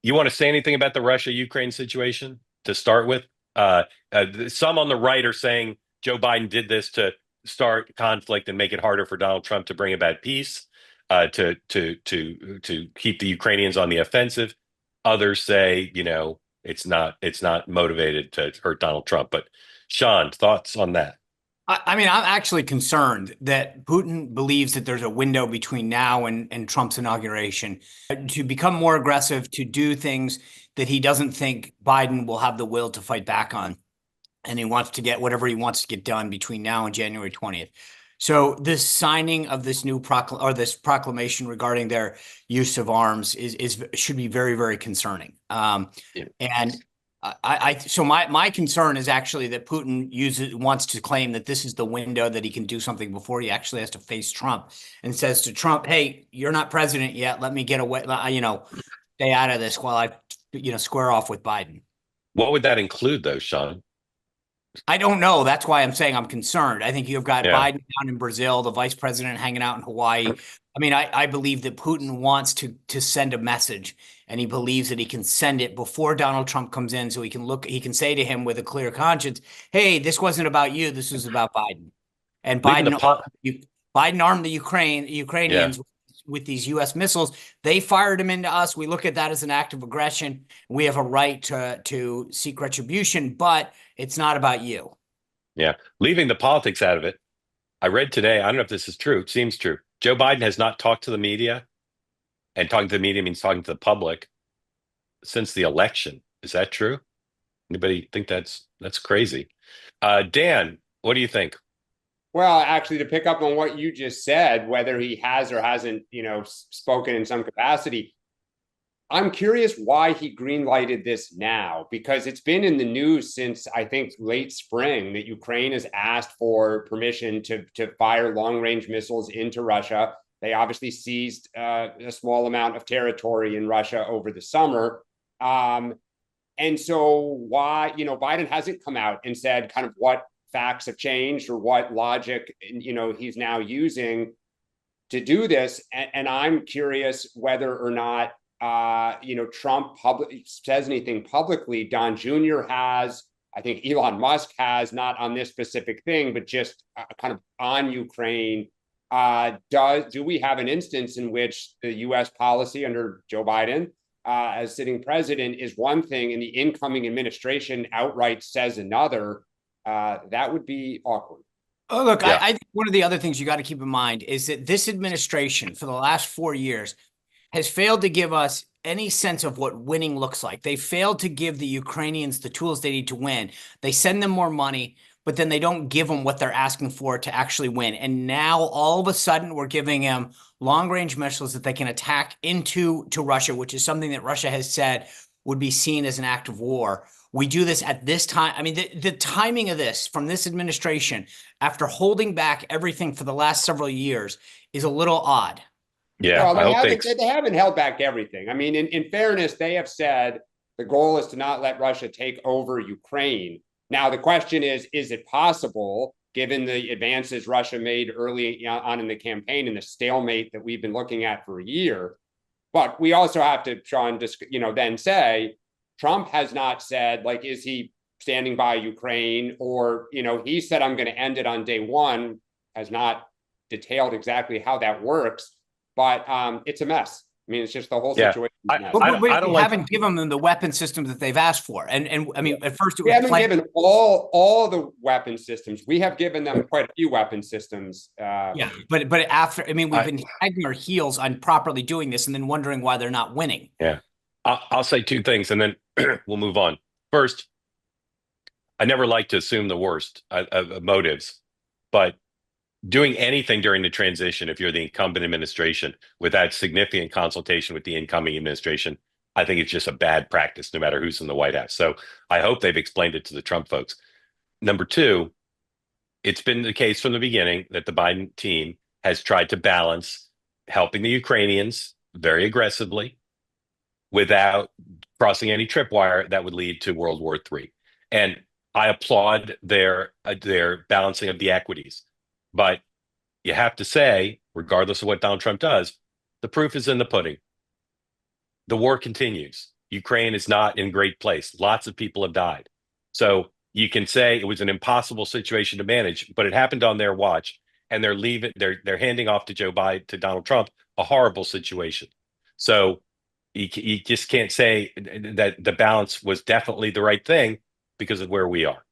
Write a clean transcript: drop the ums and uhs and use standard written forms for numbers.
You want to say anything about the Russia-Ukraine situation to start with? Some on the right are saying Joe Biden did this to start conflict and make it harder for Donald Trump to bring about peace, to keep the Ukrainians on the offensive. Others say, it's not motivated to hurt Donald Trump. But Sean, thoughts on that? I mean, I'm actually concerned that Putin believes that there's a window between now and Trump's inauguration to become more aggressive, to do things that he doesn't think Biden will have the will to fight back on. And he wants to get whatever he wants to get done between now and January 20th. So this signing of this this proclamation regarding their use of arms is should be very, very concerning. Yeah. And so my concern is actually that Putin wants to claim that this is the window that he can do something before he actually has to face Trump, and says to Trump, "Hey, you're not president yet. Let me get away, stay out of this while I, square off with Biden." What would that include, though, Sean? I don't know. That's why I'm saying I'm concerned. I think you've got Yeah. Biden down in Brazil, the vice president hanging out in Hawaii. I mean, I believe that Putin wants to send a message, and he believes that he can send it before Donald Trump comes in, so he can say to him with a clear conscience, "Hey, this wasn't about you. This was about Biden." And Leaving the pot. Biden armed the Yeah. Ukrainians with these U.S. missiles. They fired them into us. We look at that as an act of aggression. We have a right to seek retribution, but it's not about you. Yeah. Leaving the politics out of it. I read today, I don't know if this is true. It seems true. Joe Biden has not talked to the media, and talking to the media means talking to the public since the election. Is that true? Anybody think that's crazy? Dan, what do you think? Well, actually, to pick up on what you just said, whether he has or hasn't, spoken in some capacity, I'm curious why he greenlighted this now, because it's been in the news since I think late spring that Ukraine has asked for permission to fire long range missiles into Russia. They obviously seized a small amount of territory in Russia over the summer. And so why, Biden hasn't come out and said kind of what facts have changed or what logic, he's now using to do this. And I'm curious whether or not Trump says anything publicly. Don Jr. has, I think Elon Musk has, not on this specific thing, but just kind of on Ukraine. Do we have an instance in which the U.S. policy under Joe Biden as sitting president is one thing and the incoming administration outright says another? That would be awkward. Oh, look, Yeah. I think one of the other things you got to keep in mind is that this administration, for the last 4 years, has failed to give us any sense of what winning looks like. They failed to give the Ukrainians the tools they need to win. They send them more money, but then they don't give them what they're asking for to actually win. And now all of a sudden we're giving them long-range missiles that they can attack into Russia, which is something that Russia has said would be seen as an act of war. We do this at this time. I mean, the timing of this from this administration, after holding back everything for the last several years, is a little odd. Yeah. Well, I hope they haven't held back everything. I mean, in fairness, they have said the goal is to not let Russia take over Ukraine. Now, the question is it possible, given the advances Russia made early on in the campaign and the stalemate that we've been looking at for a year? But we also have to, Sean, then say Trump has not said, like, is he standing by Ukraine? Or, he said, I'm going to end it on day one, has not detailed exactly how that works. But it's a mess. I mean, it's just the whole Yeah. situation. I don't We like. haven't given them the weapon systems that they've asked for. And I mean, at first it We was haven't given all the weapon systems. We have given them quite a few weapon systems. Yeah, but after, I mean, we've I been dragging our heels on properly doing this and then wondering why they're not winning. Yeah. I'll say two things, and then we'll move on. First, I never like to assume the worst of motives, but doing anything during the transition, if you're the incumbent administration, without significant consultation with the incoming administration, I think it's just a bad practice, no matter who's in the White House. So I hope they've explained it to the Trump folks. Number two, it's been the case from the beginning that the Biden team has tried to balance helping the Ukrainians very aggressively without crossing any tripwire that would lead to World War III. And I applaud their balancing of the equities. But you have to say, regardless of what Donald Trump does, the proof is in the pudding. The war continues. Ukraine is not in great place. Lots of people have died. So you can say it was an impossible situation to manage, but it happened on their watch, and they're handing off to Joe Biden, to Donald Trump, a horrible situation. So you just can't say that the balance was definitely the right thing because of where we are.